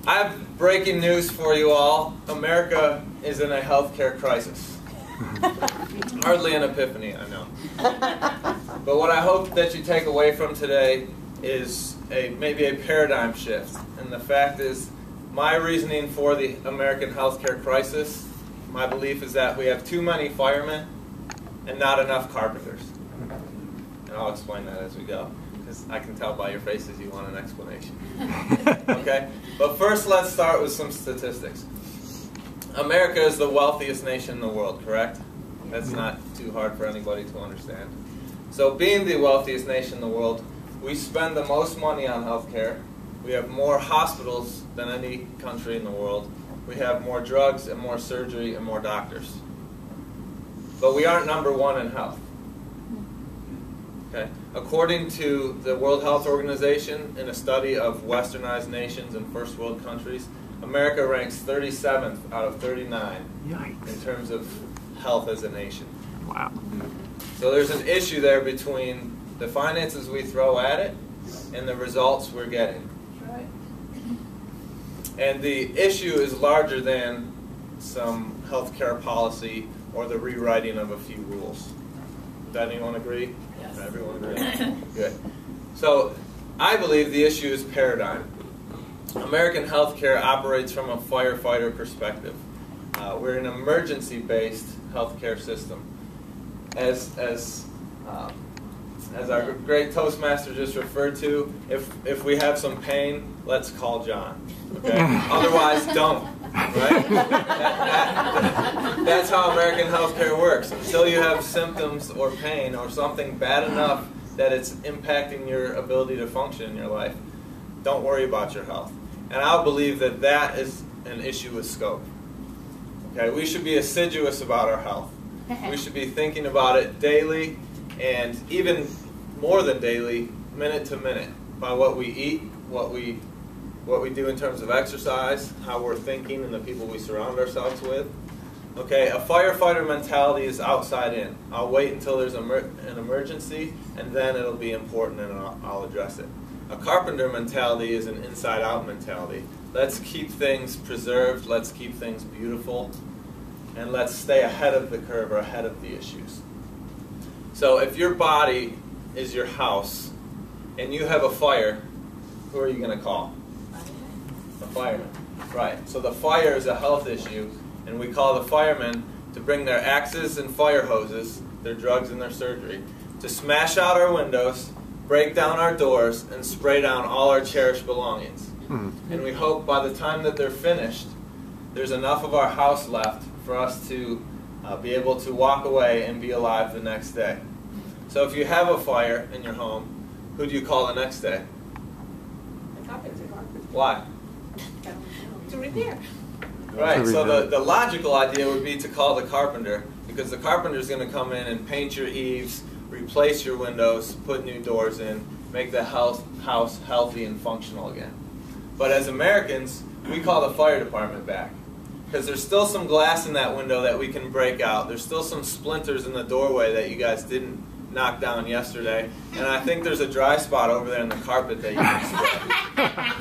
I have breaking news for you all. America is in a healthcare crisis. Hardly an epiphany, I know. But what I hope that you take away from today is maybe a paradigm shift. And the fact is, my reasoning for the American healthcare crisis, my belief is that we have too many firemen and not enough carpenters. And I'll explain that as we go, because I can tell by your faces you want an explanation. Okay? But first, let's start with some statistics. America is the wealthiest nation in the world, correct? That's not too hard for anybody to understand. So being the wealthiest nation in the world, we spend the most money on healthcare. We have more hospitals than any country in the world. We have more drugs and more surgery and more doctors. But we aren't number one in health. Okay. According to the World Health Organization, in a study of westernized nations and first world countries, America ranks 37th out of 39 Yikes. in terms of health as a nation. Wow. So there's an issue there between the finances we throw at it and the results we're getting. Right. And the issue is larger than some healthcare policy or the rewriting of a few rules. Does anyone agree? Yes. Everyone agree? Good. So I believe the issue is paradigm. American healthcare operates from a firefighter perspective. We're an emergency-based healthcare system. As our great Toastmaster just referred to, if we have some pain, let's call John. Okay? Otherwise, don't. Right? That's how American healthcare works. Until you have symptoms or pain or something bad enough that it's impacting your ability to function in your life, don't worry about your health. And I believe that that is an issue with scope. Okay? We should be assiduous about our health. We should be thinking about it daily, and even more than daily, minute to minute, by what we eat, what we do in terms of exercise, how we're thinking, and the people we surround ourselves with. Okay, a firefighter mentality is outside in. I'll wait until there's an emergency, and then it'll be important, and I'll address it. A carpenter mentality is an inside-out mentality. Let's keep things preserved, let's keep things beautiful, and let's stay ahead of the curve or ahead of the issues. So if your body is your house, and you have a fire, who are you going to call? The fireman. Right. So the fire is a health issue, and we call the firemen to bring their axes and fire hoses, their drugs and their surgery, to smash out our windows, break down our doors, and spray down all our cherished belongings. And we hope by the time that they're finished, there's enough of our house left for us to be able to walk away and be alive the next day. So if you have a fire in your home, who do you call the next day? The carpenter. Why? To repair. Right, so the logical idea would be to call the carpenter, because the carpenter is going to come in and paint your eaves, replace your windows, put new doors in, make the house healthy and functional again. But as Americans, we call the fire department back, because there's still some glass in that window that we can break out. There's still some splinters in the doorway that you guys didn't knock down yesterday, and I think there's a dry spot over there in the carpet that you can spray.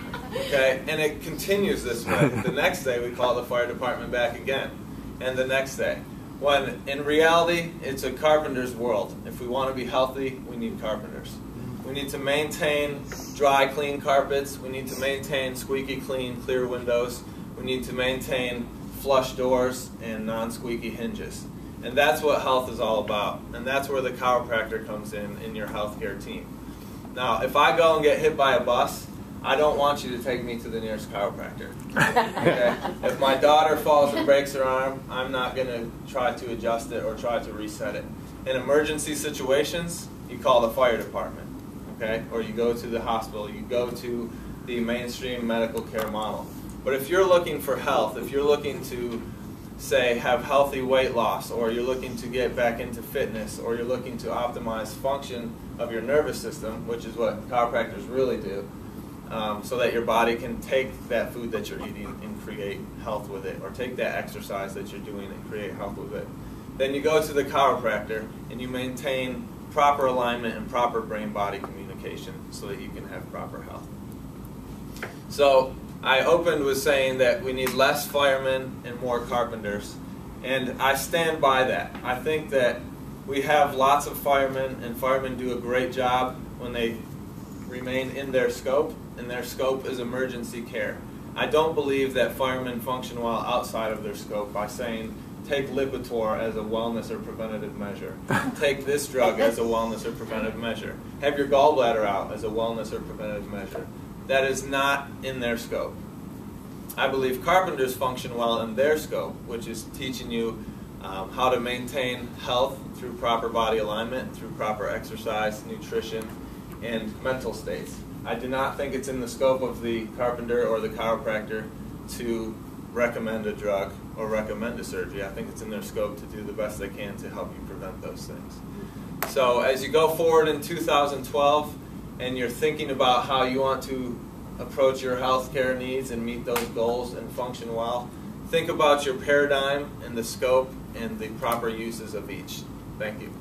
Okay, and it continues this way. The next day we call the fire department back again, and the next day. When in reality, it's a carpenter's world. If we want to be healthy, we need carpenters. We need to maintain dry, clean carpets. We need to maintain squeaky clean, clear windows. We need to maintain flush doors and non-squeaky hinges. And that's what health is all about. And that's where the chiropractor comes in your healthcare team. Now, if I go and get hit by a bus, I don't want you to take me to the nearest chiropractor. Okay? If my daughter falls and breaks her arm, I'm not going to try to adjust it or try to reset it. In emergency situations, you call the fire department, okay? Or you go to the hospital, you go to the mainstream medical care model. But if you're looking for health, if you're looking to, say, have healthy weight loss, or you're looking to get back into fitness, or you're looking to optimize function of your nervous system, which is what chiropractors really do, so that your body can take that food that you're eating and create health with it, or take that exercise that you're doing and create health with it. Then you go to the chiropractor and you maintain proper alignment and proper brain-body communication so that you can have proper health. So I opened with saying that we need less firemen and more carpenters, and I stand by that. I think that we have lots of firemen, and firemen do a great job when they remain in their scope, and their scope is emergency care. I don't believe that firemen function well outside of their scope by saying, take Lipitor as a wellness or preventative measure. Take this drug as a wellness or preventative measure. Have your gallbladder out as a wellness or preventative measure. That is not in their scope. I believe carpenters function well in their scope, which is teaching you how to maintain health through proper body alignment, through proper exercise, nutrition, and mental states. I do not think it's in the scope of the carpenter or the chiropractor to recommend a drug or recommend a surgery. I think it's in their scope to do the best they can to help you prevent those things. So as you go forward in 2012 and you're thinking about how you want to approach your healthcare needs and meet those goals and function well, think about your paradigm and the scope and the proper uses of each. Thank you.